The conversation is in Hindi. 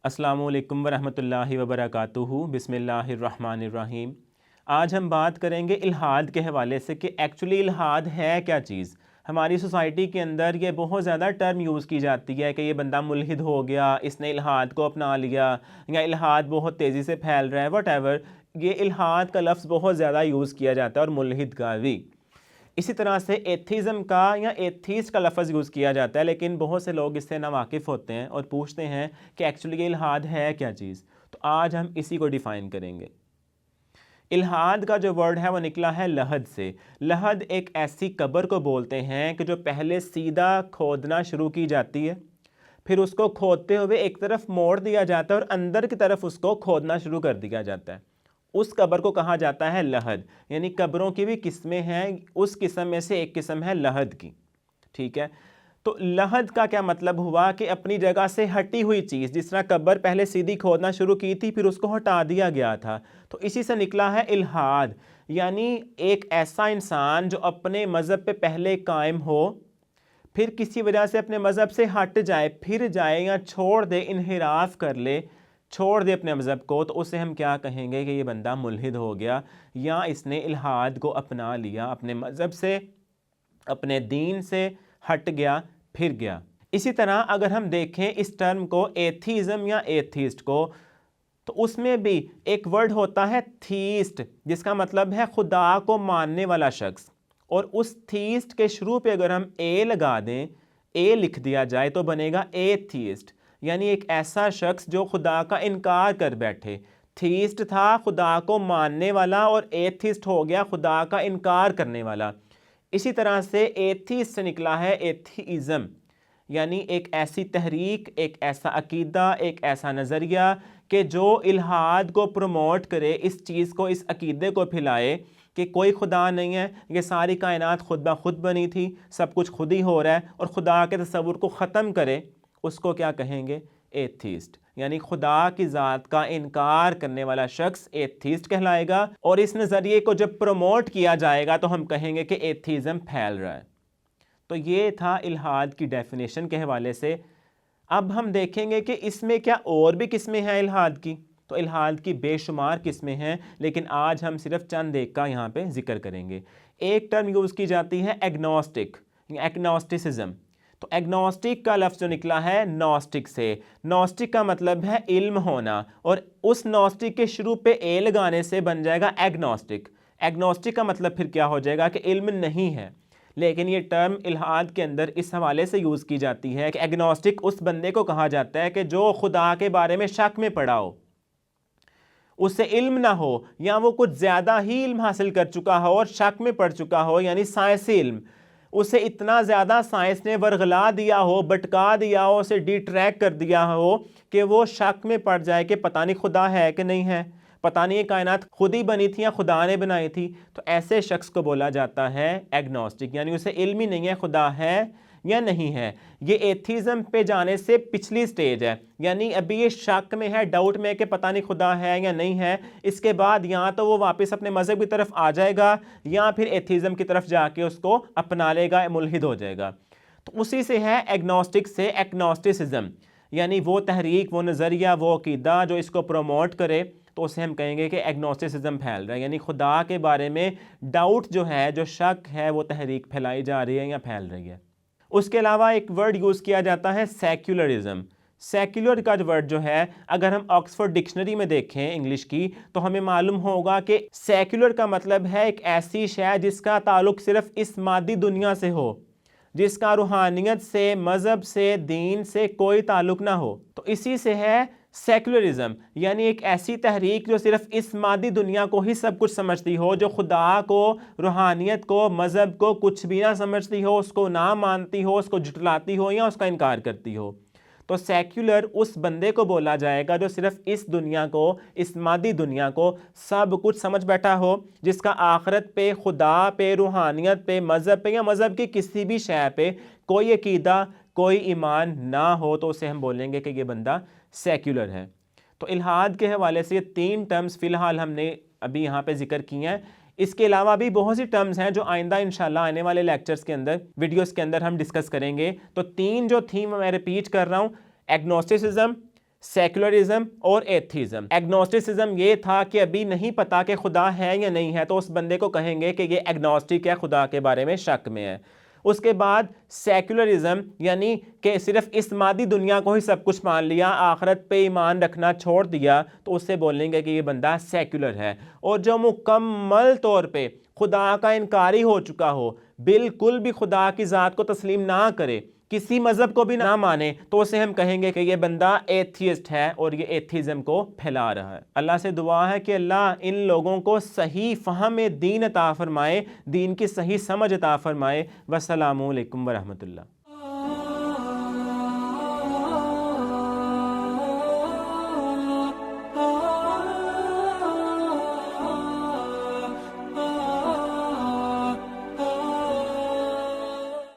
अस्सलामुअलैकुम वरहमतुल्लाहि वबरकातुहू। बिस्मिल्लाहिर्रहमानिर्रहीम। आज हम बात करेंगे इल्हाद के हवाले से कि एक्चुअली इल्हाद है क्या चीज़। हमारी सोसाइटी के अंदर ये बहुत ज़्यादा टर्म यूज़ की जाती है कि ये बंदा मुल्हिद हो गया, इसने इल्हाद को अपना लिया, या इल्हाद बहुत तेज़ी से फैल रहा है, वट एवर। ये इल्हाद का लफ्ज़ बहुत ज़्यादा यूज़ किया जाता है और मुल्हिद का भी। इसी तरह से एथीज़म का या एथीस्ट का लफ्ज़ यूज़ किया जाता है, लेकिन बहुत से लोग इससे नावाकिफ़ होते हैं और पूछते हैं कि एक्चुअली ये इल्हाद है क्या चीज़। तो आज हम इसी को डिफ़ाइन करेंगे। इल्हाद का जो वर्ड है वो निकला है लहद से। लहद एक ऐसी कब्र को बोलते हैं कि जो पहले सीधा खोदना शुरू की जाती है, फिर उसको खोदते हुए एक तरफ मोड़ दिया जाता है और अंदर की तरफ उसको खोदना शुरू कर दिया जाता है। उस कब्र को कहा जाता है लहद। यानी कब्रों की भी किस्में हैं, उस किस्म में से एक किस्म है लहद की। ठीक है, तो लहद का क्या मतलब हुआ कि अपनी जगह से हटी हुई चीज़। जिस तरह कब्र पहले सीधी खोदना शुरू की थी, फिर उसको हटा दिया गया था, तो इसी से निकला है इल्हाद। यानी एक ऐसा इंसान जो अपने मज़हब पे पहले कायम हो, फिर किसी वजह से अपने मज़हब से हट जाए, फिर जाए या छोड़ दे, इन्हिराफ कर ले, छोड़ दे अपने मज़हब को, तो उसे हम क्या कहेंगे कि ये बंदा मुल्हिद हो गया या इसने इल्हाद को अपना लिया, अपने मज़हब से, अपने दीन से हट गया, फिर गया। इसी तरह अगर हम देखें इस टर्म को, एथीज़म या एथीस्ट को, तो उसमें भी एक वर्ड होता है थीस्ट, जिसका मतलब है खुदा को मानने वाला शख्स। और उस थीस्ट के शुरू पे अगर हम ए लगा दें, ए लिख दिया जाए, तो बनेगा एथीस्ट। यानी एक ऐसा शख्स जो खुदा का इनकार कर बैठे। थीस्ट था खुदा को मानने वाला और एथिस्ट हो गया खुदा का इनकार करने वाला। इसी तरह से एथीस्ट से निकला है एथीज़म, यानी एक ऐसी तहरीक, एक ऐसा अकीदा, एक ऐसा नज़रिया कि जो इल्हाद को प्रमोट करे, इस चीज़ को, इस अकीदे को फैलाए कि कोई खुदा नहीं है, ये सारी कायनात खुद ब खुद बनी थी, सब कुछ खुद ही हो रहा है, और खुदा के तसव्वुर को ख़त्म करे, उसको क्या कहेंगे? एथीस्ट। यानी खुदा की ज़ात का इनकार करने वाला शख्स एथीस्ट कहलाएगा। और इस नज़रिए को जब प्रमोट किया जाएगा तो हम कहेंगे कि एथीज़म फैल रहा है। तो ये था इल्हाद की डेफिनेशन के हवाले से। अब हम देखेंगे कि इसमें क्या और भी किस्में हैं इल्हाद की। तो इल्हाद की बेशुमार किस्में हैं, लेकिन आज हम सिर्फ चंद एक का यहाँ पे जिक्र करेंगे। एक टर्म यूज़ की जाती है एग्नोस्टिक, एग्नोस्टिसिज्म। तो एग्नोस्टिक का लफ्ज़ जो निकला है नॉस्टिक से। नॉस्टिक का मतलब है इल्म होना, और उस नॉस्टिक के शुरू पे ए लगाने से बन जाएगा एग्नोस्टिक। एग्नोस्टिक का मतलब फिर क्या हो जाएगा कि इल्म नहीं है। लेकिन ये टर्म इल्हाद के अंदर इस हवाले से यूज़ की जाती है कि एग्नोस्टिक उस बंदे को कहा जाता है कि जो खुदा के बारे में शक में पड़ा हो, उससे इल्म ना हो, या वो कुछ ज़्यादा ही इल्म हासिल कर चुका हो और शक में पड़ चुका हो, यानी साइंसी इल्म, उसे इतना ज़्यादा साइंस ने वर्गला दिया हो, भटका दिया हो, उसे डिट्रैक्ट कर दिया हो कि वो शक में पड़ जाए कि पता नहीं खुदा है कि नहीं है, पता नहीं ये कायनात खुद ही बनी थी या खुदा ने बनाई थी। तो ऐसे शख्स को बोला जाता है एग्नोस्टिक, यानी उसे इल्म ही नहीं है खुदा है या नहीं है। ये एथीज़म पे जाने से पिछली स्टेज है, यानी अभी ये शक में है, डाउट में कि पता नहीं खुदा है या नहीं है। इसके बाद या तो वो वापस अपने मज़हब की तरफ आ जाएगा, या फिर एथीज़म की तरफ जाके उसको अपना लेगा, मुल्हिद हो जाएगा। तो उसी से है एग्नोस्टिक से एग्नोस्टिसिज्म, यानी वो तहरीक, वो नज़रिया, वो अकीदा जो इसको प्रमोट करे, तो उसे हम कहेंगे कि एग्नोस्टिसिज्म फैल रहा है। यानी खुदा के बारे में डाउट जो है, जो शक है, वो तहरीक फैलाई जा रही है या फैल रही है। उसके अलावा एक वर्ड यूज़ किया जाता है सेक्युलरिज्म। सेक्युलर का जो वर्ड जो है, अगर हम ऑक्सफोर्ड डिक्शनरी में देखें इंग्लिश की, तो हमें मालूम होगा कि सेक्युलर का मतलब है एक ऐसी शय जिसका ताल्लुक सिर्फ इस मादी दुनिया से हो, जिसका रूहानियत से, मज़हब से, दीन से कोई ताल्लुक ना हो। तो इसी से है सेक्युलरिज्म, यानी एक ऐसी तहरीक जो सिर्फ इस मादी दुनिया को ही सब कुछ समझती हो, जो खुदा को, रूहानियत को, मज़हब को कुछ भी ना समझती हो, उसको ना मानती हो, उसको झुटलाती हो या उसका इनकार करती हो। तो सेक्युलर उस बंदे को बोला जाएगा जो सिर्फ इस दुनिया को, इस मादी दुनिया को सब कुछ समझ बैठा हो, जिसका आखिरत पे, खुदा पे, रूहानियत पे, मज़हब पे या मज़हब की किसी भी शय पे कोई अकीदा, कोई ईमान ना हो, तो उसे हम बोलेंगे कि ये बंदा सेक्युलर है। तो इल्हाद के हवाले से ये 3 टर्म्स फ़िलहाल हमने अभी यहाँ पे जिक्र किए हैं। इसके अलावा भी बहुत सी टर्म्स हैं जो आइंदा इंशाल्लाह आने वाले लेक्चर्स के अंदर, वीडियोस के अंदर हम डिस्कस करेंगे। तो 3 जो थीम मैं रिपीट कर रहा हूँ, एग्नोस्टिसिज्म, सेकुलरिज्म और एथीज्म। एग्नोस्टिसिज्म ये था कि अभी नहीं पता कि खुदा है या नहीं है, तो उस बंदे को कहेंगे कि ये एग्नोस्टिक है, खुदा के बारे में शक में है। उसके बाद सेकुलरिज्म यानी कि सिर्फ इस मादी दुनिया को ही सब कुछ मान लिया, आखिरत पे ईमान रखना छोड़ दिया, तो उससे बोलेंगे कि ये बंदा सेकुलर है। और जो मुकम्मल तौर पे खुदा का इनकारी हो चुका हो, बिल्कुल भी खुदा की ज़ात को तस्लीम ना करे, किसी मज़हब को भी ना माने, तो उसे हम कहेंगे कि ये बंदा एथियस्ट है और ये एथिज़म को फैला रहा है। अल्लाह से दुआ है कि अल्लाह इन लोगों को सही फ़हम दीन अता फ़रमाए, दीन की सही समझ अता फ़रमाए। वस्सलामु अलैकुम वरहमतुल्लाह।